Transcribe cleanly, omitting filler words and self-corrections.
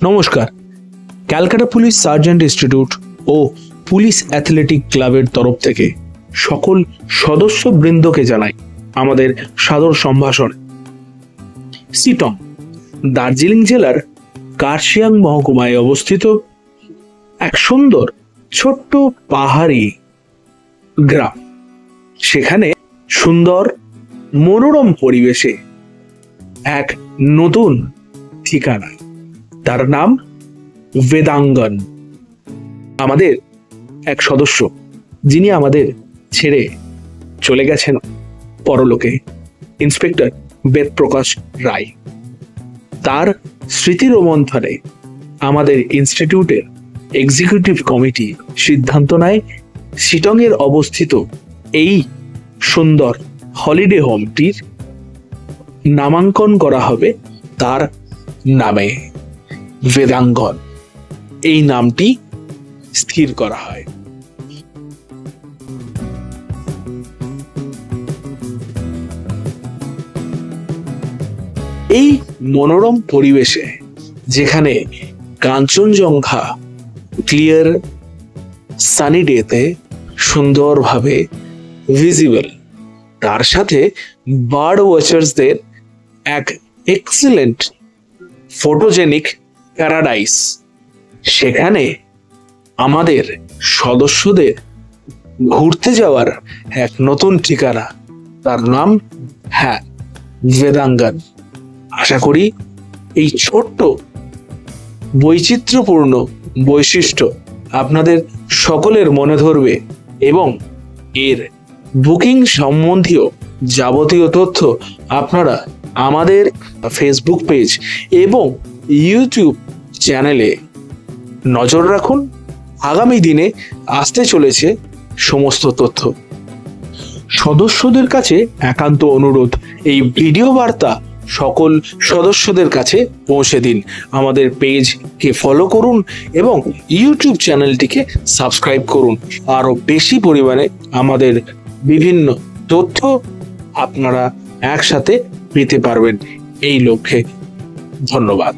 নমস্কার, Calcutta police sergeant institute ও police athletic ক্লাবের তরফ থেকে সকল সদস্যবৃন্দকে জানাই আমাদের সাদর সম্ভাষণ। সিটং দার্জিলিং জেলার কার্শিয়াং মহকুমায় অবস্থিত এক সুন্দর ছোট্ট পাহাড়ি গ্রাম। সেখানে সুন্দর মনোরম পরিবেশে এক নতুন ঠিকানা, তার নাম বেদাঙ্গন। আমাদের এক সদস্য যিনি আমাদের ছেড়ে চলে গেছেন পরলোকে, ইন্সপেক্টর বেদপ্রকাশ রায়, তার স্মৃতি রোমন্থনে আমাদের ইনস্টিটিউটের এক্সিকিউটিভ কমিটি সিদ্ধান্ত নেয় শিটং এর অবস্থিত এই সুন্দর হলিডে হোমটির নামাঙ্কন করা হবে তার নামে। বেদাঙ্গন এই নামটি স্থির করা হয়। এই মনোরম পরিবেশে যেখানে কাঞ্চনজঙ্ঘা ক্লিয়ার সানি ডেতে সুন্দরভাবে ভিজিবল, তার সাথে বার্ড ওয়াচার্সদের এক এক্সিলেন্ট ফটোজেনিক প্যারাডাইস, সেখানে আমাদের সদস্যদের ঘুরতে যাওয়ার এক নতুন ঠিকানা, তার নাম বেদাঙ্গন। আশা করি এই ছোট্ট বৈচিত্র্যপূর্ণ বৈশিষ্ট্য আপনাদের সকলের মনে ধরবে এবং এর বুকিং সম্বন্ধীয় যাবতীয় তথ্য আপনারা আমাদের ফেসবুক পেজ এবং ইউটিউব চ্যানেলে নজর রাখুন। আগামী দিনে আসতে চলেছে সমস্ত তথ্য। সদস্যদের কাছে একান্ত অনুরোধ, এই ভিডিও বার্তা সকল সদস্যদের কাছে পৌঁছে দিন। আমাদের পেজকে ফলো করুন এবং ইউটিউব চ্যানেলটিকে সাবস্ক্রাইব করুন। আরো বেশি পরিমাণে আমাদের বিভিন্ন তথ্য আপনারা একসাথে পেতে পারবেন এই লক্ষ্যে। ধন্যবাদ।